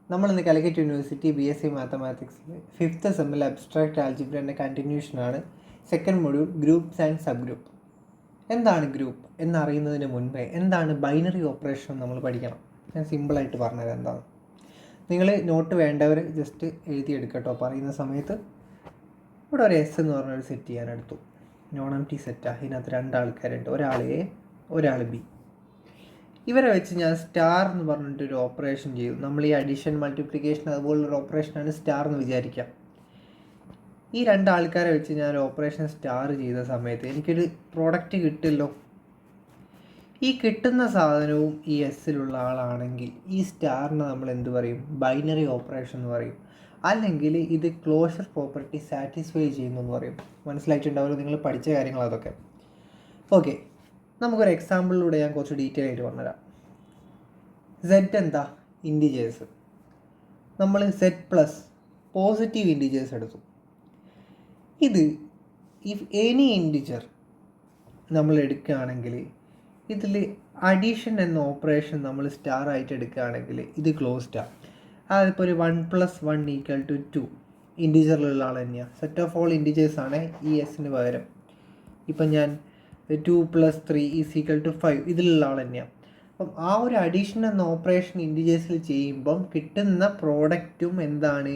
നമ്മളിന്ന് Calicut university BSc മാത്തമാറ്റിക്സിൽ 5th സെമ്മിൽ അബ്സ്ട്രാക്റ്റ് ആൽജിബ്രയുടെ കണ്ടിന്യൂഷനാണ്. Second module groups and subgroup. എന്താണ് ഗ്രൂപ്പ് എന്നറിയുന്നതിന് മുൻപേ എന്താണ് ബൈനറി ഓപ്പറേഷൻ നമ്മൾ പഠിക്കണം. ഞാൻ സിമ്പിളായിട്ട് പറഞ്ഞത് എന്താണ്. നിങ്ങൾ നോട്ട് വേണ്ടവർ ജസ്റ്റ് എഴുതിയെടുക്കട്ടോ. പറയുന്ന സമയത്ത് ഇവിടെ ഒരു എസ് എന്ന് പറഞ്ഞൊരു സെറ്റ് ചെയ്യാനെടുത്തു. നോൺ എംപ്റ്റി സെറ്റാണ്. ഇതിനകത്ത് രണ്ടാൾക്കാരുണ്ട്, ഒരാൾ എ ഒരാൾ ബി. ഇവരെ വെച്ച് ഞാൻ സ്റ്റാർ എന്ന് പറഞ്ഞിട്ടൊരു ഓപ്പറേഷൻ ചെയ്തു. നമ്മൾ ഈ അഡീഷൻ മൾട്ടിപ്ലിക്കേഷൻ അതുപോലുള്ളൊരു ഓപ്പറേഷനാണ് സ്റ്റാർ എന്ന് വിചാരിക്കാം. ഈ രണ്ടാൾക്കാരെ വെച്ച് ഞാൻ ഒരു ഓപ്പറേഷൻ സ്റ്റാർ ചെയ്ത സമയത്ത് എനിക്കൊരു പ്രോഡക്റ്റ് കിട്ടില്ലോ. ഈ കിട്ടുന്ന സാധനവും ഈ എസ്സിലുള്ള ആളാണെങ്കിൽ ഈ സ്റ്റാറിനെ നമ്മൾ എന്ത് പറയും? ബൈനറി ഓപ്പറേഷൻ എന്ന് പറയും. അല്ലെങ്കിൽ ഇത് ക്ലോഷർ പ്രോപ്പർട്ടി സാറ്റിസ്ഫൈ ചെയ്യുന്നു എന്ന് പറയും. മനസ്സിലായിട്ടുണ്ടാവുമല്ലോ, നിങ്ങൾ പഠിച്ച കാര്യങ്ങൾ അതൊക്കെ. ഓക്കെ, നമുക്കൊരു എക്സാമ്പിളിലൂടെ ഞാൻ കുറച്ച് ഡീറ്റെയിൽ ആയിട്ട് പറഞ്ഞുതരാം. സെഡ് എന്താ? ഇൻഡിജേഴ്സ്. നമ്മൾ സെഡ് പ്ലസ് പോസിറ്റീവ് ഇൻഡിജേഴ്സ് എടുത്തു. ഇത് ഇഫ് എനി ഇൻഡിജർ നമ്മൾ എടുക്കുകയാണെങ്കിൽ ഇതിൽ അഡീഷൻ എന്ന ഓപ്പറേഷൻ നമ്മൾ സ്റ്റാർ ആയിട്ട് എടുക്കുകയാണെങ്കിൽ ഇത് ക്ലോസ്ഡാണ്. അതിപ്പോൾ ഒരു 1+1 = 2 ഇൻഡിജറിലുള്ള ആൾ തന്നെയാണ്. സെറ്റ് ഓഫ് ഓൾ ഇൻഡിജേഴ്സ് ആണ് ഈ എസിന് പകരം. ഇപ്പം ഞാൻ 2+3 = 5 ഇതിലുള്ള ആൾ തന്നെയാണ്. അപ്പം ആ ഒരു അഡീഷൻ എന്ന ഓപ്പറേഷൻ ഇൻഡിജേഴ്സിൽ ചെയ്യുമ്പം കിട്ടുന്ന പ്രോഡക്റ്റും എന്താണ്?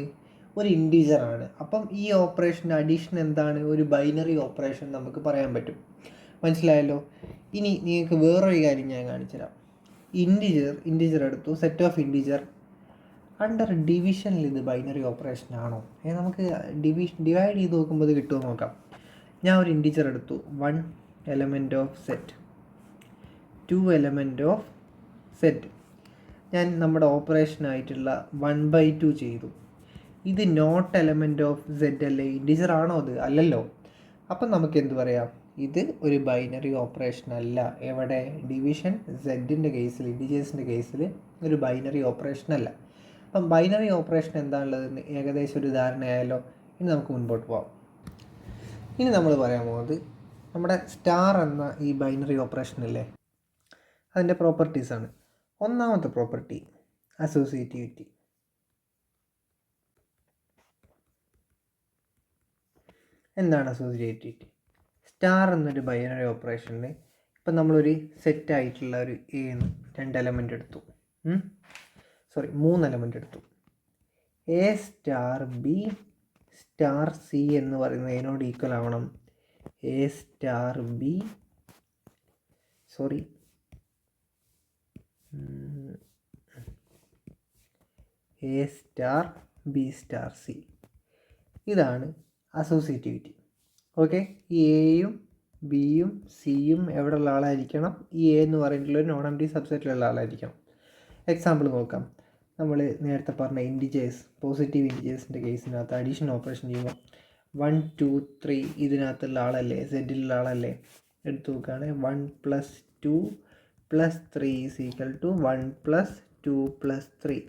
ഒരു ഇൻഡിജറാണ്. അപ്പം ഈ ഓപ്പറേഷൻ അഡീഷൻ എന്താണ്? ഒരു ബൈനറി ഓപ്പറേഷൻ നമുക്ക് പറയാൻ പറ്റും. മനസ്സിലായല്ലോ. ഇനി നിങ്ങൾക്ക് വേറൊരു കാര്യം ഞാൻ കാണിച്ചുതരാം. ഇൻഡിജർ എടുത്തു, സെറ്റ് ഓഫ് ഇൻഡിജർ അണ്ടർ ഡിവിഷനിൽ ഇത് ബൈനറി ഓപ്പറേഷൻ ആണോ? നമുക്ക് ഡിവൈഡ് ചെയ്ത് നോക്കുമ്പോൾ ഇത് കിട്ടുമോ നോക്കാം. ഞാൻ ഒരു ഇൻഡിജർ എടുത്തു, 1 element of set, 2 element of set. ഞാൻ നമ്മുടെ ഓപ്പറേഷനായിട്ടുള്ള 1/2 ചെയ്തു. ഇത് നോട്ട് എലമെൻറ്റ് ഓഫ് സെഡ് അല്ലേ? ഇൻഡിജർ ആണോ അത്? അല്ലല്ലോ. അപ്പം നമുക്ക് എന്ത് പറയാം? ഇത് ഒരു ബൈനറി ഓപ്പറേഷൻ അല്ല. എവിടെ? ഡിവിഷൻ സെഡിൻ്റെ കേസിൽ, ഇൻഡിജേഴ്സിൻ്റെ കേസിൽ ഒരു ബൈനറി ഓപ്പറേഷൻ അല്ല. അപ്പം ബൈനറി ഓപ്പറേഷൻ എന്താണുള്ളതെന്ന് ഏകദേശം ഒരു ധാരണയായല്ലോ. ഇനി നമുക്ക് മുൻപോട്ട് പോകാം. ഇനി നമ്മൾ പറയാൻ പോകുന്നത് നമ്മുടെ സ്റ്റാർ എന്ന ഈ ബൈനറി ഓപ്പറേഷൻ അല്ലേ, അതിൻ്റെ പ്രോപ്പർട്ടീസാണ്. ഒന്നാമത്തെ പ്രോപ്പർട്ടി അസോസിയേറ്റിവിറ്റി. എന്താണ് അസോസിയേറ്റിവിറ്റി? സ്റ്റാർ എന്നൊരു ബൈനറി ഓപ്പറേഷനിൽ ഇപ്പം നമ്മളൊരു സെറ്റായിട്ടുള്ള ഒരു എ എന്ന് 2 element എടുത്തു, 3 element എടുത്തു. A star B star C എന്ന് പറയുന്നത് അതിനോട് ഈക്വൽ ആവണം A star B A star B star C. ഇതാണ് അസോസിയേറ്റിവിറ്റി. ഓക്കെ, ഈ എയും ബിയും സിയും എവിടെയുള്ള ആളായിരിക്കണം? ഈ എ എന്ന് പറഞ്ഞിട്ടുള്ള നോൺ എംപ്റ്റി സബ്സെറ്റിലുള്ള ആളായിരിക്കണം. എക്സാമ്പിൾ നോക്കാം. നമ്മൾ നേരത്തെ പറഞ്ഞ ഇൻഡിജേഴ്സ്, പോസിറ്റീവ് ഇൻഡിജേഴ്സിൻ്റെ കേസിനകത്ത് അഡീഷൻ ഓപ്പറേഷൻ ചെയ്യുമ്പോൾ 1 2 3 ഇതിനകത്തുള്ള ആളല്ലേ, സെഡിലുള്ള ആളല്ലേ? എടുത്തു നോക്കുകയാണ്. 1 + 2 + 3 = 1 + 2 + 3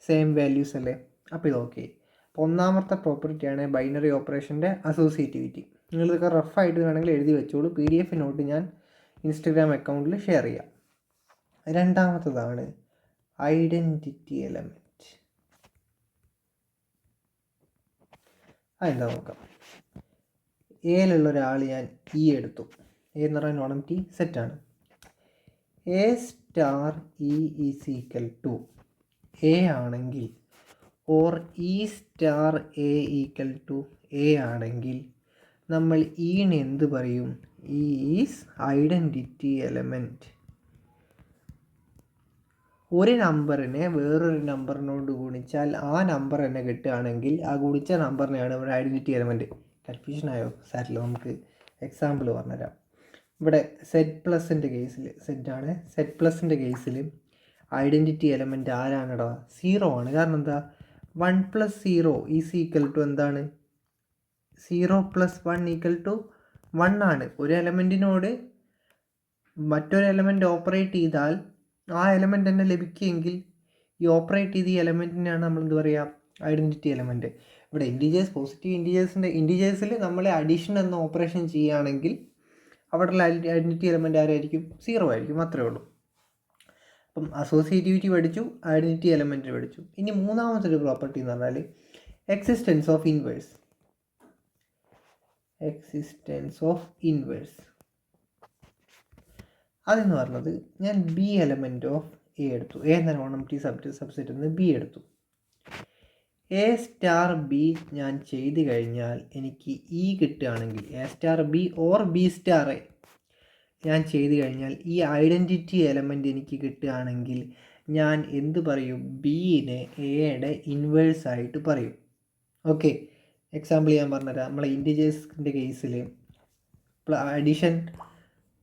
സെയിം വാല്യൂസ് അല്ലേ? അപ്പോൾ ഇത് ഓക്കെ. അപ്പോൾ ഒന്നാമത്തെ പ്രോപ്പർട്ടിയാണ് ബൈനറി ഓപ്പറേഷൻ്റെ അസോസിയേറ്റിവിറ്റി. നിങ്ങളിതൊക്കെ റഫായിട്ട് വേണമെങ്കിൽ എഴുതി വെച്ചോളൂ. PDF നോട്ട് ഞാൻ ഇൻസ്റ്റഗ്രാം അക്കൗണ്ടിൽ ഷെയർ ചെയ്യാം. രണ്ടാമത്തതാണ് ഐഡൻറ്റിറ്റി എലമെൻറ്റ്. അതെന്താ നോക്കാം. എയിലുള്ള ഒരാൾ ഞാൻ ഇ എടുത്തു. എ എന്ന് പറഞ്ഞാൽ നോൺ എംപ്റ്റി സെറ്റാണ്. എ സ്റ്റാർ ഇ = എ ആണെങ്കിൽ or E star A = A ആണെങ്കിൽ നമ്മൾ ഈന് എന്ത് പറയും? E is identity element. ഒരു നമ്പറിനെ വേറൊരു നമ്പറിനോട് ഗുണിച്ചാൽ ആ നമ്പർ തന്നെ കിട്ടുകയാണെങ്കിൽ ആ ഗുണിച്ച നമ്പറിനെയാണ് ഒരു ഐഡൻറ്റിറ്റി എലമെൻറ്റ്. കൺഫ്യൂഷനായോ? സാറ്റില്ല, നമുക്ക് എക്സാമ്പിൾ പറഞ്ഞുതരാം. ഇവിടെ സെഡ് പ്ലസിൻ്റെ കേസിൽ, സെറ്റാണ്, സെഡ് പ്ലസിൻ്റെ കേസിൽ ഐഡൻറ്റിറ്റി എലമെൻറ്റ് ആരാണെടാ? 0 ആണ്. കാരണം എന്താ? 1 + 0 = എന്താണ്? 0 + 1 = 1 ആണ്. ഒരു എലമെൻറ്റിനോട് മറ്റൊരു എലമെൻറ്റ് ഓപ്പറേറ്റ് ചെയ്താൽ ആ എലമെൻറ്റ് തന്നെ ലഭിക്കുമെങ്കിൽ ഈ ഓപ്പറേറ്റ് ചെയ്ത് ഈ എലമെൻറ്റിനാണ് നമ്മൾ എന്ത് പറയുക? Identity element. ഇവിടെ ഇൻഡിജേഴ്സ്, പോസിറ്റീവ് ഇൻഡിജേഴ്സിൽ നമ്മൾ അഡീഷൻ എന്ന ഓപ്പറേഷൻ ചെയ്യുകയാണെങ്കിൽ അവിടെയുള്ള ഐഡൻറ്റിറ്റി എലമെൻറ്റ് ആരായിരിക്കും? 0 ആയിരിക്കും. അത്രേ ഉള്ളൂ. അപ്പം അസോസിയേറ്റിവിറ്റി പഠിച്ചു, ഐഡൻറ്റിറ്റി എലമെൻറ്റ് പഠിച്ചു. ഇനി മൂന്നാമത്തെ ഒരു പ്രോപ്പർട്ടി എന്ന് പറഞ്ഞാൽ existence of inverse. Existence of inverse അതെന്ന് പറഞ്ഞത് ഞാൻ ബി എലമെൻറ്റ് ഓഫ് എ എടുത്തു. എ എന്ന നോൺ എംപ്റ്റി സബ്സെറ്റിൽ നിന്ന് ബി എടുത്തു. എ സ്റ്റാർ ബി ഞാൻ ചെയ്ത് കഴിഞ്ഞാൽ എനിക്ക് ഇ കിട്ടുകയാണെങ്കിൽ, A star B or B star A ഞാൻ ചെയ്ത് കഴിഞ്ഞാൽ ഈ ഐഡൻറ്റിറ്റി എലമെൻറ്റ് എനിക്ക് കിട്ടുകയാണെങ്കിൽ ഞാൻ എന്ത് പറയും? ബിനെ എയുടെ ഇൻവേഴ്സ് ആയിട്ട് പറയും. ഓക്കെ, എക്സാമ്പിൾ ഞാൻ പറഞ്ഞുതരാം. നമ്മളെ ഇൻറ്റിജേഴ്സിൻ്റെ കേസിൽ അഡീഷൻ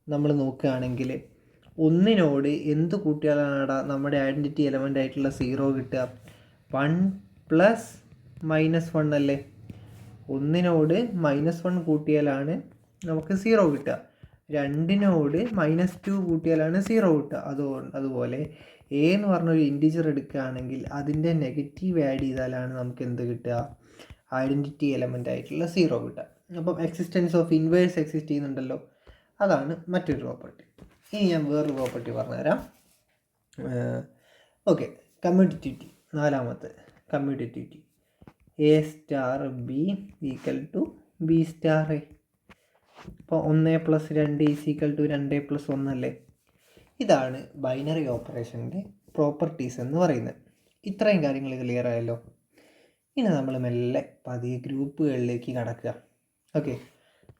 നമ്മൾ നോക്കുകയാണെങ്കിൽ ഒന്നിനോട് എന്ത് കൂട്ടിയാലാണ് നമ്മുടെ ഐഡൻറ്റിറ്റി എലമെൻ്റ് ആയിട്ടുള്ള 0 കിട്ടുക? 1 പ്ലസ് -1 അല്ലേ? ഒന്നിനോട് -1 കൂട്ടിയാലാണ് നമുക്ക് 0 കിട്ടുക. രണ്ടിനോട് -2 കൂട്ടിയാലാണ് 0 കിട്ടുക. അതുപോലെ എ എന്ന് പറഞ്ഞൊരു ഇൻറ്റിജർ എടുക്കുകയാണെങ്കിൽ അതിൻ്റെ നെഗറ്റീവ് ആഡ് ചെയ്താലാണ് നമുക്ക് എന്ത് കിട്ടുക? ഐഡൻറ്റിറ്റി എലമെൻ്റ് ആയിട്ടുള്ള 0 കിട്ടുക. അപ്പം എക്സിസ്റ്റൻസ് ഓഫ് ഇൻവേഴ്സ് എക്സിസ്റ്റ് ചെയ്യുന്നുണ്ടല്ലോ, അതാണ് മറ്റൊരു പ്രോപ്പർട്ടി. ഇനി ഞാൻ വേറൊരു പ്രോപ്പർട്ടി പറഞ്ഞുതരാം. Okay, commutativity. നാലാമത്തെ commutativity. A star B equal to B star A. ഇപ്പോൾ 1 + 2 = 2 + 1 അല്ലേ? ഇതാണ് ബൈനറി ഓപ്പറേഷൻ്റെ പ്രോപ്പർട്ടീസ് എന്ന് പറയുന്നത്. ഇത്രയും കാര്യങ്ങൾ ക്ലിയർ ആയല്ലോ. ഇനി നമ്മൾ മെല്ലെ പതിയെ ഗ്രൂപ്പുകളിലേക്ക് കടക്കുക. ഓക്കെ,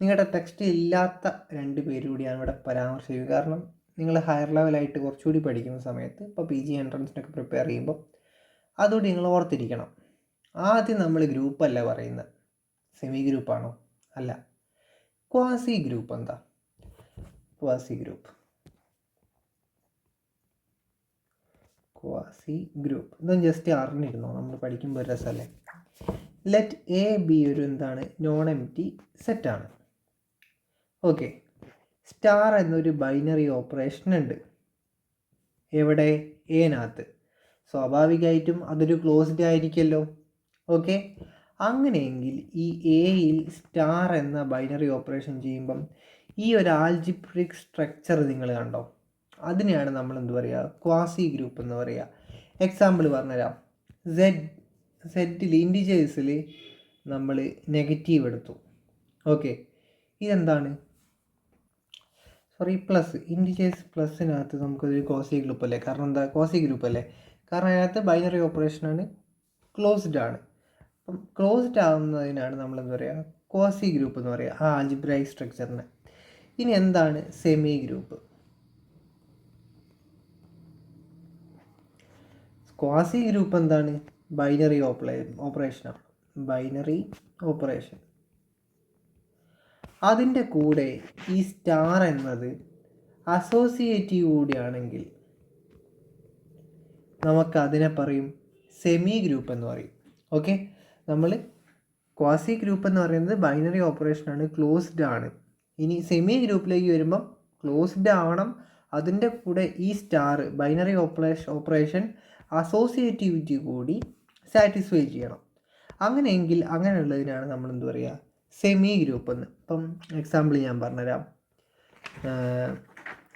നിങ്ങളുടെ ടെക്സ്റ്റ് ഇല്ലാത്ത 2 പേര് കൂടിയാണ് ഇവിടെ പരാമർശിക്കുക. കാരണം നിങ്ങൾ ഹയർ ലെവലായിട്ട് കുറച്ചുകൂടി പഠിക്കുന്ന സമയത്ത്, ഇപ്പോൾ PG എൻട്രൻസിനൊക്കെ പ്രിപ്പയർ ചെയ്യുമ്പോൾ അതുകൂടി നിങ്ങൾ ഓർത്തിരിക്കണം. ആദ്യം നമ്മൾ ഗ്രൂപ്പല്ല പറയുന്നത്, സെമി ഗ്രൂപ്പാണോ? അല്ല. ക്വാസി ഗ്രൂപ്പ് എന്താ? ക്വാസി ഗ്രൂപ്പ് ഇതൊന്നും ജസ്റ്റ് അറിഞ്ഞിരുന്നോ? നമ്മൾ പഠിക്കുമ്പോൾ ഒരു രസമല്ലേ. ലെറ്റ് എ ബി ഒരു എന്താണ്? നോൺ എംപ്റ്റി സെറ്റാണ്. ഓക്കെ, സ്റ്റാർ എന്നൊരു ബൈനറി ഓപ്പറേഷൻ ഉണ്ട്. എവിടെ? എനകത്ത്. സ്വാഭാവികമായിട്ടും അതൊരു ക്ലോസ്ഡ് ആയിരിക്കുമല്ലോ. ഓക്കെ, അങ്ങനെയെങ്കിൽ ഈ എയിൽ സ്റ്റാർ എന്ന ബൈനറി ഓപ്പറേഷൻ ചെയ്യുമ്പം ഈ ഒരു ആൽജിബ്രിക് സ്ട്രക്ചർ നിങ്ങൾ കണ്ടോ? അതിനെയാണ് നമ്മൾ എന്ത് പറയുക? ക്വാസി ഗ്രൂപ്പ് എന്ന് പറയുക. എക്സാമ്പിൾ പറഞ്ഞുതരാം. സെറ്റിൽ ഇൻറ്റിജേഴ്സിൽ നമ്മൾ നെഗറ്റീവ് എടുത്തു. ഓക്കെ, ഇതെന്താണ്? പ്ലസ്. ഇൻറ്റിജേഴ്സ് പ്ലസ്സിനകത്ത് നമുക്കൊരു ക്വാസി ഗ്രൂപ്പ് അല്ലേ? കാരണം എന്താ ക്വാസി ഗ്രൂപ്പ് അല്ലേ? കാരണം അതിനകത്ത് ബൈനറി ഓപ്പറേഷനാണ്, ക്ലോസ്ഡ് ആണ്. അപ്പം ക്ലോസ്ഡ് ആവുന്നതിനാണ് നമ്മൾ എന്താ പറയുക? ക്വാസി ഗ്രൂപ്പ് എന്ന് പറയുക, ആ ആൽജിബ്രൈക് സ്ട്രക്ചറിന്. ഇനി എന്താണ് സെമി ഗ്രൂപ്പ്? ക്വാസി ഗ്രൂപ്പ് എന്താണ്? ബൈനറി ഓപ്പറേഷനാണ്. Binary operation. അതിൻ്റെ കൂടെ ഈ സ്റ്റാർ എന്നത് അസോസിയേറ്റീവ് കൂടിയാണെങ്കിൽ നമുക്കതിനെ പറയും സെമി ഗ്രൂപ്പ് എന്ന് പറയും. ഓക്കെ, നമ്മൾ ക്വാസി ഗ്രൂപ്പ് എന്ന് പറയുന്നത് ബൈനറി ഓപ്പറേഷനാണ്, ക്ലോസ്ഡ് ആണ്. ഇനി സെമി ഗ്രൂപ്പിലേക്ക് വരുമ്പം ക്ലോസ്ഡ് ആവണം, അതിൻ്റെ കൂടെ ഈ സ്റ്റാർ ബൈനറി ഓപ്പറേഷൻ അസോസിയേറ്റിവിറ്റി കൂടി സാറ്റിസ്ഫൈ ചെയ്യണം. അങ്ങനെയെങ്കിൽ അങ്ങനെയുള്ളതിനാണ് നമ്മൾ എന്ത് പറയുക? സെമി ഗ്രൂപ്പ് എന്ന്. ഇപ്പം എക്സാമ്പിൾ ഞാൻ പറഞ്ഞുതരാം.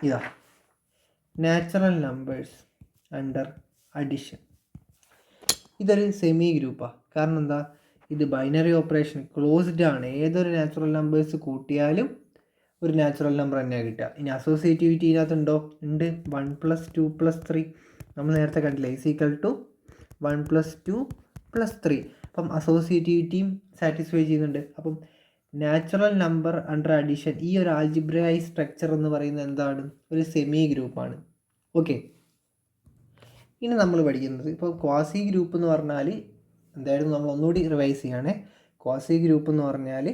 ഇതാ നാച്ചുറൽ നമ്പേഴ്സ് അണ്ടർ അഡിഷൻ. ഇതൊരു സെമി ഗ്രൂപ്പാണ്. കാരണം എന്താ? ഇത് ബൈനറി ഓപ്പറേഷൻ ക്ലോസ്ഡ് ആണ്. ഏതൊരു നാച്ചുറൽ നമ്പേഴ്സ് കൂട്ടിയാലും ഒരു നാച്ചുറൽ നമ്പർ തന്നെയാണ് കിട്ടുക. ഇനി അസോസിയേറ്റിവിറ്റി ഇതിനകത്തുണ്ടോ? ഉണ്ട്. 1 + 2 + 3 നമ്മൾ നേരത്തെ കണ്ടില്ലേ? = 1 + 2 + 3. അപ്പം അസോസിയേറ്റിവിറ്റിയും സാറ്റിസ്ഫൈ ചെയ്യുന്നുണ്ട്. അപ്പം നാച്ചുറൽ നമ്പർ അണ്ടർ അഡീഷൻ, ഈ ഒരു ആൽജിബ്രൈക് സ്ട്രക്ചർ എന്ന് പറയുന്നത് എന്താണ്? ഒരു സെമി ഗ്രൂപ്പാണ്. ഓക്കെ, ഇനി നമ്മൾ പഠിക്കുന്നത് ഇപ്പോൾ ക്വാസി ഗ്രൂപ്പ് എന്ന് പറഞ്ഞാൽ എന്തായാലും നമ്മൾ ഒന്നുകൂടി റിവൈസ് ചെയ്യുകയാണേ. ക്വാസി ഗ്രൂപ്പ് എന്ന് പറഞ്ഞാൽ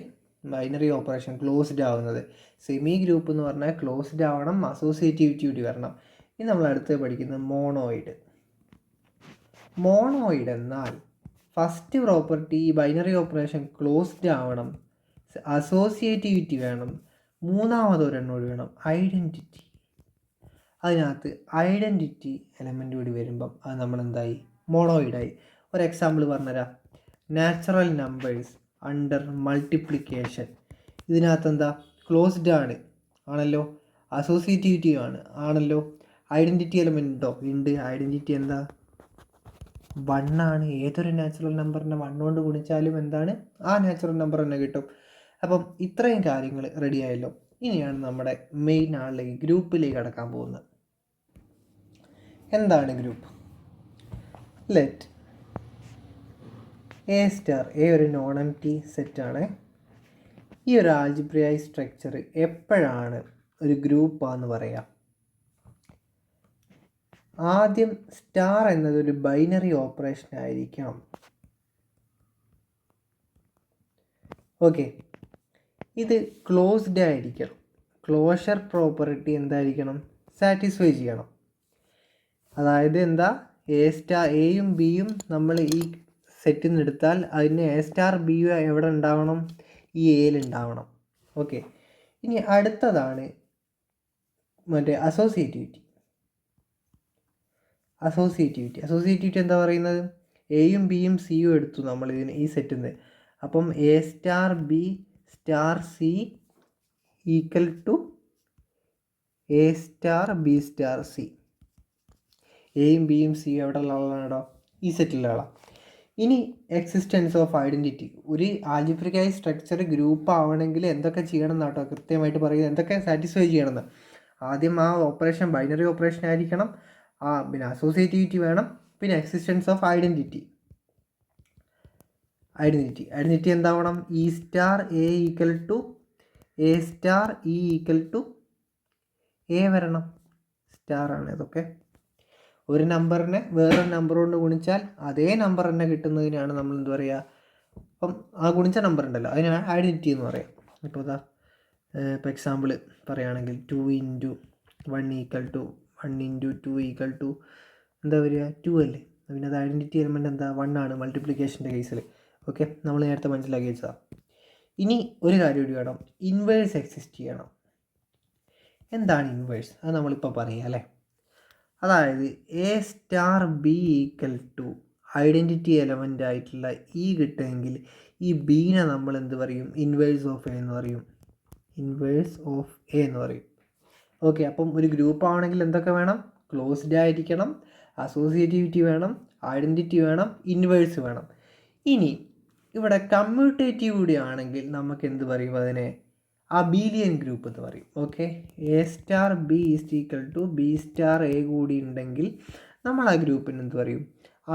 ബൈനറി ഓപ്പറേഷൻ ക്ലോസ്ഡ് ആവുന്നത്. സെമി ഗ്രൂപ്പ് എന്ന് പറഞ്ഞാൽ ക്ലോസ്ഡ് ആവണം, അസോസിയേറ്റിവിറ്റി കൂടി വരണം. ഇനി നമ്മൾ അടുത്ത് പഠിക്കുന്നത് മോണോയിഡ്. മോണോയിഡ് എന്നാൽ first property binary operation closed ആവണം, അസോസിയേറ്റിവിറ്റി വേണം, മൂന്നാമതൊരെണ്ണം വേണം ഐഡൻറ്റിറ്റി. അതിനകത്ത് ഐഡൻറ്റിറ്റി എലമെൻ്റ് കൂടി വരുമ്പം അത് നമ്മളെന്തായി? മോണോയിഡായി. ഒരു എക്സാമ്പിൾ പറഞ്ഞുതരാം. Natural numbers under multiplication. ഇതിനകത്ത് എന്താ? ക്ലോസ്ഡ് ആണ്, ആണല്ലോ. അസോസിയേറ്റിവിറ്റി ആണല്ലോ. ഐഡൻറ്റിറ്റി എലമെൻ്റ് ഉണ്ടോ? ഉണ്ട്. ഐഡൻറ്റിറ്റി എന്താ? 1 ആണ്. ഏതൊരു നാച്ചുറൽ നമ്പറിനെ 1 കൊണ്ട് ഗുണിച്ചാലും എന്താണ്? ആ നാച്ചുറൽ നമ്പർ തന്നെ കിട്ടും. അപ്പം ഇത്രയും കാര്യങ്ങൾ റെഡി ആയല്ലോ. ഇനിയാണ് നമ്മുടെ മെയിൻ ആളിലേക്ക് ഗ്രൂപ്പിലേക്ക് കടക്കാൻ പോകുന്നത്. എന്താണ് group? Let A star, A ഒരു നോൺ എംപ്റ്റി സെറ്റാണ്. ഈ ഒരു ആൾജിബ്രിയായി സ്ട്രക്ചർ എപ്പോഴാണ് ഒരു ഗ്രൂപ്പാന്ന് പറയാം? ആദ്യം സ്റ്റാർ എന്നതൊരു ബൈനറി ഓപ്പറേഷൻ ആയിരിക്കണം. ഓക്കെ, ഇത് ക്ലോസ്ഡ് ആയിരിക്കണം. ക്ലോഷർ പ്രോപ്പർട്ടി എന്തായിരിക്കണം? സാറ്റിസ്ഫൈ ചെയ്യണം. അതായത് എന്താ? എ സ്റ്റാർ, എയും ബിയും നമ്മൾ ഈ സെറ്റിൽ നിന്ന് എടുത്താൽ അതിന് എ സ്റ്റാർ ബി എവിടെ ഉണ്ടാവണം? ഈ എയിൽ ഉണ്ടാവണം. ഓക്കെ, ഇനി അടുത്തതാണ് മറ്റേ അസോസിയേറ്റിവിറ്റി. അസോസിയേറ്റിവിറ്റി എന്താ പറയുന്നത്? എയും ബിയും സിയും എടുത്തു നമ്മൾ ഇതിന് ഈ സെറ്റിൽ നിന്ന്. അപ്പം A star B star C equal to A star B star C. എയും ബിയും സിയും എവിടെ ഉള്ള ആളാണോ? ഈ സെറ്റിലുള്ള ആളാണ്. ഇനി എക്സിസ്റ്റൻസ് ഓഫ് ഐഡൻറ്റിറ്റി. ഒരു ആൾജിബ്രിക് സ്ട്രക്ചർ ഗ്രൂപ്പ് ആവണമെങ്കിൽ എന്തൊക്കെ ചെയ്യണം എന്നാട്ടോ കൃത്യമായിട്ട് പറയുന്നത്, എന്തൊക്കെ സാറ്റിസ്ഫൈ ചെയ്യണമെന്ന്. ആദ്യം ആ ഓപ്പറേഷൻ ബൈനറി ഓപ്പറേഷൻ ആയിരിക്കണം, പിന്നെ അസോസിയേറ്റിവിറ്റി വേണം, പിന്നെ എക്സിസ്റ്റൻസ് ഓഫ് ഐഡൻറ്റിറ്റി എന്താവണം? E star A equal to A star E equal to A വരണം. സ്റ്റാറാണ് ഇതൊക്കെ. ഒരു നമ്പറിനെ വേറൊരു നമ്പർ കൊണ്ട് ഗുണിച്ചാൽ അതേ നമ്പർ തന്നെ കിട്ടുന്നതിനാണ് നമ്മൾ എന്ത് പറയുക? അപ്പം ആ ഗുണിച്ച നമ്പർ ഉണ്ടല്ലോ അതിനാണ് ഐഡൻറ്റിറ്റി എന്ന് പറയാം. ഇപ്പോൾ ഇപ്പോൾ എക്സാമ്പിൾ പറയുകയാണെങ്കിൽ 2 × 1 ഈക്വൽ ടു 1 × 2 ഈക്വൽ ടു എന്താ വരിക? 2 അല്ലേ. പിന്നെ അത് ഐഡൻറ്റിറ്റി എലമെൻറ്റ് എന്താ? 1 ആണ് മൾട്ടിപ്ലിക്കേഷൻ്റെ കേസിൽ. ഓക്കെ, നമ്മൾ നേരത്തെ മനസ്സിലാക്കി വെച്ചതാണ്. ഇനി ഒരു കാര്യം കൂടി വേണം, ഇൻവേഴ്സ് എക്സിസ്റ്റ് ചെയ്യണം. എന്താണ് ഇൻവേഴ്സ്? അത് നമ്മളിപ്പോൾ പറയാം അല്ലേ. അതായത് A star B equal to identity element ആയിട്ടുള്ള ഇ കിട്ടുമെങ്കിൽ ഈ ബീനെ നമ്മൾ എന്ത് പറയും? ഇൻവേഴ്സ് ഓഫ് എ എന്ന് പറയും. ഓക്കെ, അപ്പം ഒരു ഗ്രൂപ്പ് ആവണമെങ്കിൽ എന്തൊക്കെ വേണം? ക്ലോസ്ഡ് ആയിരിക്കണം, അസോസിയേറ്റിവിറ്റി വേണം, ഐഡൻറ്റിറ്റി വേണം, ഇൻവേഴ്സ് വേണം. ഇനി ഇവിടെ കമ്മ്യൂട്ടേറ്റീവ് കൂടി ആണെങ്കിൽ നമുക്ക് എന്ത് പറയും? അതിനെ അബീലിയൻ ഗ്രൂപ്പ് എന്ന് പറയും. Okay, A star B is equal to B star A കൂടി ഉണ്ടെങ്കിൽ നമ്മൾ ആ ഗ്രൂപ്പിന് എന്ത് പറയും?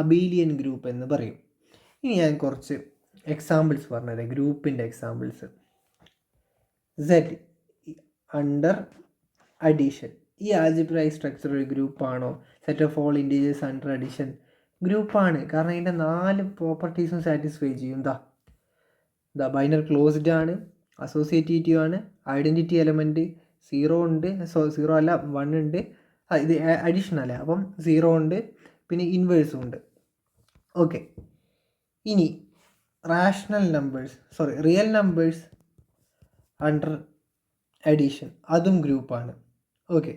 അബീലിയൻ ഗ്രൂപ്പ് എന്ന് പറയും. ഇനി ഞാൻ കുറച്ച് എക്സാമ്പിൾസ് പറഞ്ഞുതരാം, ഗ്രൂപ്പിൻ്റെ എക്സാമ്പിൾസ്. Set under addition. ഈ ആൾജിബ്രായിക് സ്ട്രക്ചർ ഒരു ഗ്രൂപ്പാണോ? Set of all integers under addition ഗ്രൂപ്പാണ്. കാരണം ഇതിൻ്റെ 4 പ്രോപ്പർട്ടീസും സാറ്റിസ്ഫൈ ചെയ്യും. ബൈനർ ക്ലോസ്ഡ് ആണ്, അസോസിയേറ്റീവ് ആണ്, ഐഡൻറ്റിറ്റി എലമെൻറ്റ് 0 ഉണ്ട്, 0 അല്ല 1 ഉണ്ട്, ഇത് അഡീഷൻ അല്ല, അപ്പം 0 ഉണ്ട്, പിന്നെ ഇൻവേഴ്സും ഉണ്ട്. ഓക്കെ, ഇനി റിയൽ നമ്പേഴ്സ് അണ്ടർ അഡീഷൻ അതും ഗ്രൂപ്പാണ്. ഓക്കെ,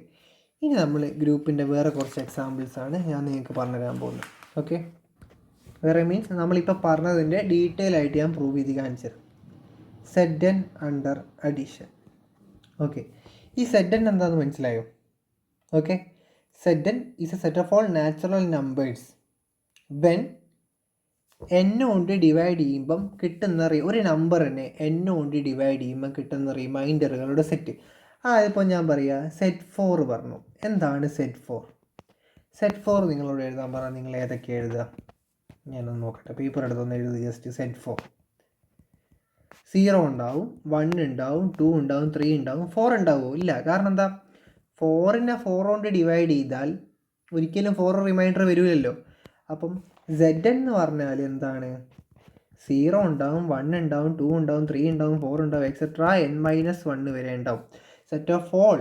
ഇനി നമ്മൾ ഗ്രൂപ്പിൻ്റെ വേറെ കുറച്ച് എക്സാമ്പിൾസാണ് ഞാൻ നിങ്ങൾക്ക് പറഞ്ഞുതരാൻ പോകുന്നത്. ഓക്കെ, വേറെ മീൻസ് നമ്മളിപ്പോൾ പറഞ്ഞതിൻ്റെ ഡീറ്റെയിൽ ആയിട്ട് ഞാൻ പ്രൂവ് ചെയ്ത് കാണിച്ചത്. Set N under addition. Okay, ഈ സെറ്റ് എൻ എന്താണെന്ന് മനസ്സിലായോ? Okay, set N is a set of all natural numbers when N കൊണ്ട് ഡിവൈഡ് ചെയ്യുമ്പം കിട്ടുന്ന ഒരു നമ്പറിനെ എൻ കൊണ്ട് ഡിവൈഡ് ചെയ്യുമ്പം കിട്ടുന്ന റിമൈൻഡറുകളുടെ സെറ്റ്. അതിപ്പോൾ ഞാൻ പറയുക സെറ്റ് 4 പറഞ്ഞു. എന്താണ് സെറ്റ് 4? സെറ്റ് 4 നിങ്ങളോട് എഴുതാൻ പറഞ്ഞാൽ നിങ്ങൾ ഏതൊക്കെ എഴുതുക? ഞാനൊന്ന് നോക്കട്ടെ, പേപ്പർ എടുത്തൊന്ന് എഴുതുക. ജസ്റ്റ് സെറ്റ് 4 0 ഉണ്ടാവും, 1 ഉണ്ടാവും, 2 ഉണ്ടാവും, 3 ഉണ്ടാവും, 4 ഉണ്ടാവുമോ? ഇല്ല. കാരണം എന്താ? 4നെ 4 കൊണ്ട് ഡിവൈഡ് ചെയ്താൽ ഒരിക്കലും 4 റിമൈൻഡർ വരില്ലല്ലോ. അപ്പം സെഡ് എന്ന് പറഞ്ഞാൽ എന്താണ്? 0 ഉണ്ടാവും, 1 ഉണ്ടാവും, 2 ഉണ്ടാവും, 3 ഉണ്ടാവും, 4 ഉണ്ടാവും, എക്സെട്ര n-1 വരെ ഉണ്ടാവും. സെറ്റ് ഓഫ് ഓൾ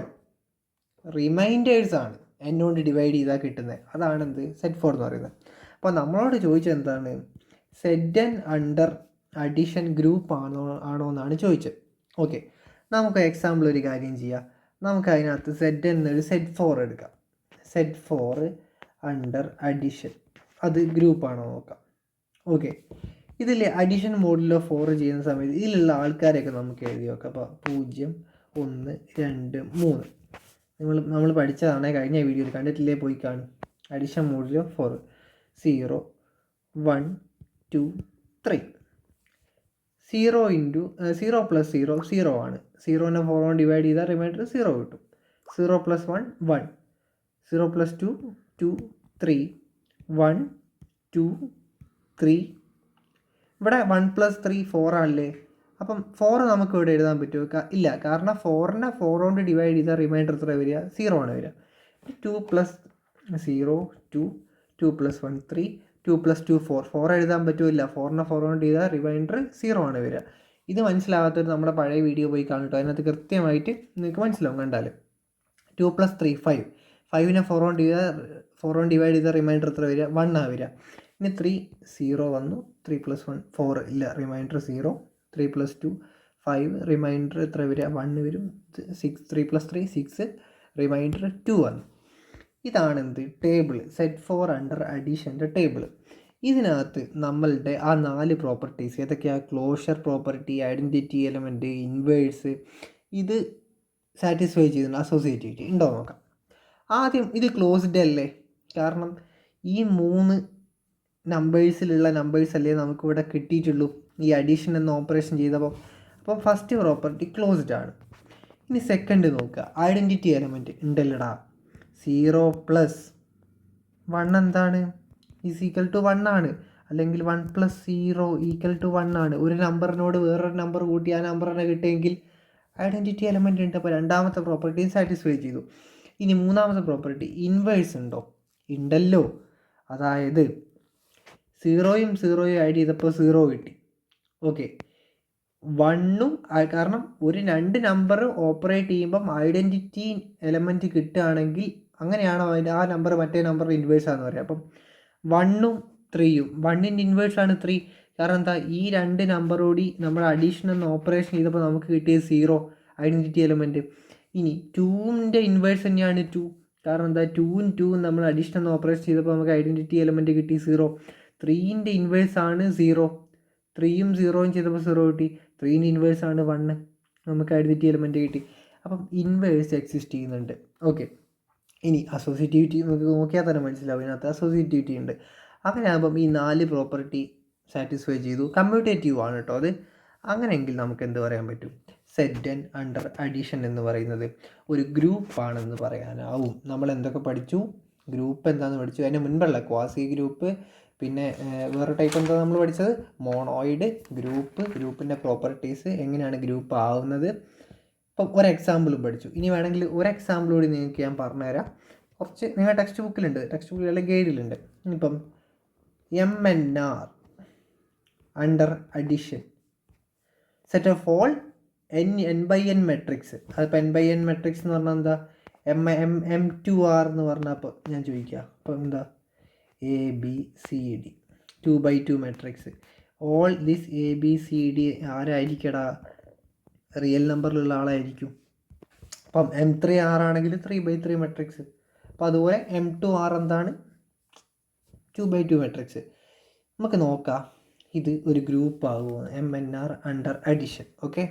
റിമൈൻഡേഴ്സ് ആണ് n കൊണ്ട് ഡിവൈഡ് ചെയ്താൽ കിട്ടുന്നത്. അതാണ് എന്ത്? സെറ്റ് 4 എന്ന് പറയുന്നത്. അപ്പോൾ നമ്മളോട് ചോദിച്ചത് എന്താണ്? Set N under addition group ആണോ എന്നാണ് ചോദിച്ചത്. ഓക്കെ, നമുക്ക് എക്സാമ്പിൾ ഒരു കാര്യം ചെയ്യാം. നമുക്ക് അതിനകത്ത് സെറ്റ് എന്നൊരു സെറ്റ് 4 എടുക്കാം. സെറ്റ് 4 അണ്ടർ അഡീഷൻ അത് ഗ്രൂപ്പാണോ നോക്കാം. ഓക്കെ, ഇതിൽ അഡീഷൻ മോഡിലോ 4 ചെയ്യുന്ന സമയത്ത് ഇതിലുള്ള ആൾക്കാരെയൊക്കെ നമുക്ക് എഴുതി നോക്കാം. അപ്പോൾ 0, 1, 2, 3 നമ്മൾ പഠിച്ചതാണ്, കഴിഞ്ഞ വീഡിയോയിൽ കണ്ടിട്ടില്ലേ പോയി കാണും. അഡീഷൻ മോഡിൽ 4 0 1 2 3 0 ഇൻറ്റു 0 പ്ലസ് 0 0 ആണ്. 0നെ 4 കൊണ്ട് ഡിവൈഡ് ചെയ്താൽ റിമൈൻഡർ 0 കിട്ടും. 0 പ്ലസ് 1 1 0 പ്ലസ് 2 2 3 1 2 3 ഇവിടെ 1 പ്ലസ് 3 4 ആണല്ലേ. അപ്പം 4 നമുക്ക് ഇവിടെ എഴുതാൻ പറ്റുമോ? ഇല്ല, കാരണം 4നെ 4 കൊണ്ട് ഡിവൈഡ് ചെയ്താൽ റിമൈൻഡർ എത്ര വരിക? 0 ആണ് വരിക. 2 പ്ലസ് 0 2 2 പ്ലസ് 1 3 2 പ്ലസ് 2 4 4 എഴുതാൻ പറ്റില്ല. 4നെ 4 കൊണ്ട് ചെയ്താൽ റിമൈൻഡർ 0 ആണ് വരിക. ഇത് മനസ്സിലാവാത്തൊരു നമ്മുടെ പഴയ വീഡിയോ പോയി കാണിട്ടോ, അതിനകത്ത് കൃത്യമായിട്ട് നിങ്ങൾക്ക് മനസ്സിലാവും കണ്ടാൽ. 2 പ്ലസ് 3 5 5നെ 4 കൊണ്ട് ഡിവൈഡ് ചെയ്താൽ റിമൈൻഡർ എത്ര വരിക? 1 ആണ് വരിക. ഇനി 3 0 വന്നു. 3 പ്ലസ് 1 4 ഇല്ല, റിമൈൻഡർ 0. 3 പ്ലസ് 2 5 റിമൈൻഡർ എത്ര വരിക? 1 വരും. 6 3 പ്ലസ് 3 6 റിമൈൻഡർ 2 വന്നു. ഇതാണ് എന്ത് ടേബിൾ, സെറ്റ് ഫോർ അണ്ടർ അഡീഷൻ്റെ ടേബിൾ. ഇതിനകത്ത് നമ്മളുടെ ആ 4 പ്രോപ്പർട്ടീസ് ഏതൊക്കെയാണ്? Closure property, identity element, inverse, ഇത് സാറ്റിസ്ഫൈ ചെയ്യുന്നുണ്ട്. അസോസിയേറ്റിവിറ്റി ഉണ്ടോ നോക്കാം. ആദ്യം ഇത് ക്ലോസ്ഡ് അല്ലേ, കാരണം ഈ 3 നമ്പേഴ്സിലുള്ള നമ്പേഴ്സ് അല്ലേ നമുക്കിവിടെ കിട്ടിയിട്ടുള്ളൂ ഈ അഡീഷൻ എന്ന ഓപ്പറേഷൻ ചെയ്തപ്പോൾ. അപ്പോൾ ഫസ്റ്റ് പ്രോപ്പർട്ടി ക്ലോസ്ഡ് ആണ്. ഇനി സെക്കൻഡ് നോക്കുക, ഐഡൻറ്റിറ്റി എലമെൻറ്റ് ഉണ്ടല്ലടാ. 0 പ്ലസ് 1 എന്താണ്? ഈസ് ഈക്വൽ ടു 1 ആണ്. അല്ലെങ്കിൽ 1 പ്ലസ് 0 ഈക്വൽ ടു 1 ആണ്. ഒരു നമ്പറിനോട് വേറൊരു നമ്പർ കൂട്ടി ആ നമ്പർ തന്നെ കിട്ടിയെങ്കിൽ ഐഡൻറ്റിറ്റി എലമെൻറ്റ് ഉണ്ട്. അപ്പോൾ രണ്ടാമത്തെ പ്രോപ്പർട്ടി സാറ്റിസ്ഫൈ ചെയ്തു. ഇനി മൂന്നാമത്തെ പ്രോപ്പർട്ടി ഇൻവേഴ്സ് ഉണ്ടോ? ഉണ്ടല്ലോ. അതായത് 0യും 0യും ആഡ് ചെയ്തപ്പോൾ 0 കിട്ടി. ഓക്കെ, 1ഉം, കാരണം ഒരു 2 നമ്പർ ഓപ്പറേറ്റ് ചെയ്യുമ്പം ഐഡൻറ്റിറ്റി എലമെൻറ്റ് കിട്ടുകയാണെങ്കിൽ അങ്ങനെയാണോ അതിൻ്റെ ആ നമ്പർ മറ്റേ നമ്പറിൻ്റെ ഇൻവേഴ്സാണെന്ന് പറയാം. അപ്പം 1ഉം 3യും 1ൻ്റെ ഇൻവേഴ്സാണ് 3. കാരണം എന്താ, ഈ 2 നമ്പറോടി നമ്മൾ അഡീഷൻ എന്ന ഓപ്പറേഷൻ ചെയ്തപ്പോൾ നമുക്ക് കിട്ടിയത് 0 ഐഡൻറ്റിറ്റി എലമെൻറ്റ്. ഇനി 2ൻ്റെ ഇൻവേഴ്സ് തന്നെയാണ് 2. കാരണം എന്താ, 2ഉം 2ഉം നമ്മൾ അഡീഷൻ എന്ന ഓപ്പറേഷൻ ചെയ്തപ്പോൾ നമുക്ക് ഐഡൻറ്റിറ്റി എലമെൻറ്റ് കിട്ടി 0. 3ൻ്റെ ഇൻവേഴ്സാണ് 0. 3യും 0യും ചെയ്തപ്പോൾ 0 കിട്ടി. 3ൻ്റെ ഇൻവേഴ്സാണ് 1, നമുക്ക് ഐഡൻറ്റിറ്റി എലമെൻറ്റ് കിട്ടി. അപ്പം ഇൻവേഴ്സ് എക്സിസ്റ്റ് ചെയ്യുന്നുണ്ട്. ഓക്കെ, ഇനി അസോസിയേറ്റിവിറ്റി നമുക്ക് നോക്കിയാൽ തന്നെ മനസ്സിലാവും, ഇതിനകത്ത് അസോസിയേറ്റിവിറ്റി ഉണ്ട്. അങ്ങനെ ആകുമ്പം ഈ 4 പ്രോപ്പർട്ടി സാറ്റിസ്ഫൈ ചെയ്തു. കമ്മ്യൂട്ടേറ്റീവ് ആണ് കേട്ടോ അത്. അങ്ങനെയെങ്കിൽ നമുക്ക് എന്ത് പറയാൻ പറ്റും? സെറ്റ് എൻ അണ്ടർ അഡീഷൻ എന്ന് പറയുന്നത് ഒരു ഗ്രൂപ്പാണെന്ന് പറയാനാവും. നമ്മൾ എന്തൊക്കെ പഠിച്ചു? ഗ്രൂപ്പ് എന്താണെന്ന് പഠിച്ചു. അതിന് മുൻപുള്ള ക്വാസി ഗ്രൂപ്പ്, പിന്നെ വേറെ ടൈപ്പ് എന്താ നമ്മൾ പഠിച്ചത്? മോണോയിഡ്, ഗ്രൂപ്പിൻ്റെ പ്രോപ്പർട്ടീസ്, എങ്ങനെയാണ് ഗ്രൂപ്പ് ആവുന്നത്. ഇപ്പം ഒരു എക്സാമ്പിളും പഠിച്ചു. ഇനി വേണമെങ്കിൽ ഒരു എക്സാമ്പിൾ കൂടി നിങ്ങൾക്ക് ഞാൻ പറഞ്ഞുതരാം. കുറച്ച് നിങ്ങളുടെ ടെക്സ്റ്റ് ബുക്കിലുണ്ട്, ടെക്സ്റ്റ് ബുക്കിൽ അല്ലെങ്കിൽ ഗൈഡിലുണ്ട്. ഇപ്പം MNR under addition set of all n/n matrix. അതിപ്പോൾ n/n മെട്രിക്സ് എന്ന് പറഞ്ഞാൽ എന്താ? M2R എന്ന് പറഞ്ഞാൽ അപ്പോൾ ഞാൻ ചോദിക്കുക, അപ്പോൾ എന്താ? ABCD 2/2 matrix. All this ABCD ആരായിരിക്കടാ? റിയൽ നമ്പറിലുള്ള ആളായിരിക്കും. അപ്പം M3R ആണെങ്കിൽ 3/3 മെട്രിക്സ്. അപ്പോൾ അതുപോലെ M2R എന്താണ്? 2/2 മെട്രിക്സ്. നമുക്ക് നോക്കാം ഇത് ഒരു ഗ്രൂപ്പ് ആകുമോ. MNR under addition. ഓക്കെ,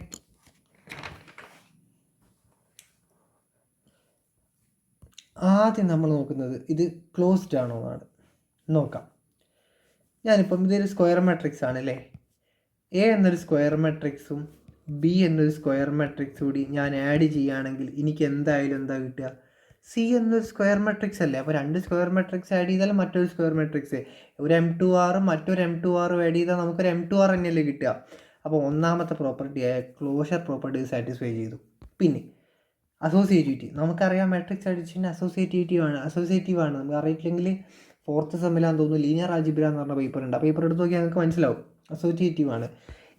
ആദ്യം നമ്മൾ നോക്കുന്നത് ഇത് ക്ലോസ്ഡ് ആണോ എന്നാണ്. നോക്കാം. ഞാനിപ്പം ഇതൊരു സ്ക്വയർ മെട്രിക്സ് ആണല്ലേ. A എന്നൊരു സ്ക്വയർ മെട്രിക്സും B എന്നൊരു സ്ക്വയർ മെട്രിക്സ് കൂടി ഞാൻ ആഡ് ചെയ്യുകയാണെങ്കിൽ എനിക്ക് എന്തായാലും എന്താ കിട്ടുക? C എന്നൊരു സ്ക്വയർ മെട്രിക്സ് അല്ലേ. അപ്പോൾ 2 സ്ക്വയർ മെട്രിക്സ് ആഡ് ചെയ്താൽ മറ്റൊരു സ്ക്വയർ മെട്രിക്സ്, ഒരു M2Rഉം മറ്റൊരു M2Rഉം ആഡ് ചെയ്താൽ നമുക്കൊരു M2R തന്നെയല്ലേ കിട്ടുക. അപ്പോൾ ഒന്നാമത്തെ പ്രോപ്പർട്ടിയായ ക്ലോഷർ പ്രോപ്പർട്ടി സാറ്റിസ്ഫൈ ചെയ്തു. പിന്നെ അസോസിയേറ്റിവിറ്റി, നമുക്കറിയാം മെട്രിക്സ് അഡിഷൻ അസോസിയേറ്റീവ് ആണ്. നമുക്ക് അറിയില്ലെങ്കിൽ 4th സെമ്മിലാന്ന് തോന്നുന്നു ലീനിയർ ആൾജിബ്ര എന്ന് പറഞ്ഞ പേപ്പർ ഉണ്ട്. ആ പേപ്പർ എടുത്ത് നോക്കിയാൽ നിങ്ങൾക്ക് മനസ്സിലാവും അസോസിയേറ്റീവ് ആണ്.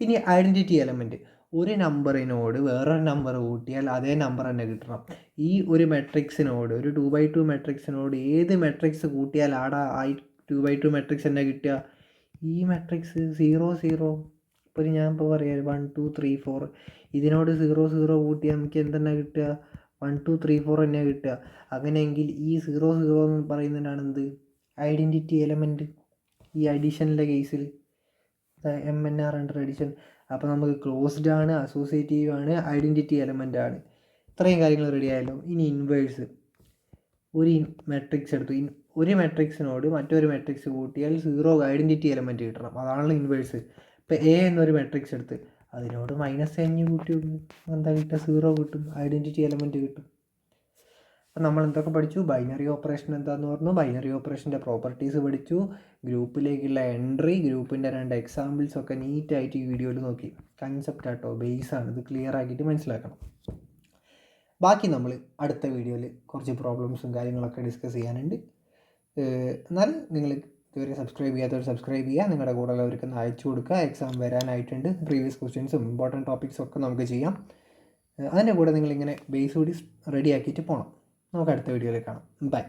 ഇനി ഐഡൻറ്റിറ്റി എലമെൻറ്റ്, ഒരു നമ്പറിനോട് വേറൊരു നമ്പർ കൂട്ടിയാൽ അതേ നമ്പർ തന്നെ കിട്ടണം. ഈ ഒരു മെട്രിക്സിനോട്, ഒരു 2/2 മെട്രിക്സിനോട് ഏത് മെട്രിക്സ് കൂട്ടിയാൽ ആടെ ആ 2/2 മെട്രിക്സ് തന്നെ കിട്ടുക? ഈ മെട്രിക്സ് 0 0. ഇപ്പോൾ ഞാൻ ഇപ്പോൾ പറയാം 1 2 3 4, ഇതിനോട് 0 0 കൂട്ടിയാൽ നമുക്ക് എന്തെന്നാ കിട്ടുക? 1 2 3 4 തന്നെയാണ് കിട്ടുക. അങ്ങനെയെങ്കിൽ ഈ 0 0 എന്ന് പറയുന്നതിനാണ് എന്ത്? Identity element. ഈ അഡീഷനിലെ കേസിൽ MNR അണ്ടർ അഡീഷൻ. അപ്പോൾ നമുക്ക് ക്ലോസ്ഡ് ആണ്, അസോസിയേറ്റീവ് ആണ്, ഐഡൻറ്റിറ്റി എലമെൻ്റ് ആണ്. ഇത്രയും കാര്യങ്ങൾ റെഡി ആയല്ലോ. ഇനി ഇൻവേഴ്സ്. ഒരു മെട്രിക്സ് എടുത്തു. ഒരു മെട്രിക്സിനോട് മറ്റൊരു മെട്രിക്സ് കൂട്ടിയാൽ 0 ഐഡൻറ്റിറ്റി എലമെൻറ്റ് കിട്ടണം. അതാണല്ലോ ഇൻവേഴ്സ്. ഇപ്പോൾ എ എന്നൊരു മെട്രിക്സ് എടുത്ത് അതിനോട് -n കൂട്ടി എന്താ കിട്ടുക? 0 കിട്ടും, ഐഡൻറ്റിറ്റി എലമെൻറ്റ് കിട്ടും. അപ്പം നമ്മൾ എന്തൊക്കെ പഠിച്ചു? ബൈനറി ഓപ്പറേഷൻ എന്താണെന്ന് പറഞ്ഞു, ബൈനറി ഓപ്പറേഷൻ്റെ പ്രോപ്പർട്ടീസ് പഠിച്ചു, ഗ്രൂപ്പിലേക്കുള്ള എൻട്രി, ഗ്രൂപ്പിൻ്റെ 2 എക്സാമ്പിൾസ് ഒക്കെ നീറ്റായിട്ട് ഈ വീഡിയോയിൽ നോക്കി. കൺസെപ്റ്റ് ആട്ടോ, ബേസാണ്. ഇത് ക്ലിയർ ആക്കിയിട്ട് മനസ്സിലാക്കണം. ബാക്കി നമ്മൾ അടുത്ത വീഡിയോയിൽ കുറച്ച് പ്രോബ്ലംസും കാര്യങ്ങളൊക്കെ ഡിസ്കസ് ചെയ്യാനുണ്ട്. എന്നാൽ നിങ്ങൾ ഇതുവരെ സബ്സ്ക്രൈബ് ചെയ്യാത്തവർ സബ്സ്ക്രൈബ് ചെയ്യുക, നിങ്ങളുടെ കൂടെ ഉള്ളവർക്ക് അയച്ചു കൊടുക്കുക. എക്സാം വരാനായിട്ടുണ്ട്. പ്രീവിയസ് ക്വസ്റ്റ്യൻസും ഇമ്പോർട്ടൻറ്റ് ടോപ്പിക്സും ഒക്കെ നമുക്ക് ചെയ്യാം. അതിൻ്റെ കൂടെ നിങ്ങളിങ്ങനെ ബേസ് കൂടി റെഡി ആക്കിയിട്ട് പോകണം. നമുക്ക് അടുത്ത വീഡിയോയിൽ കാണാം. ബൈ.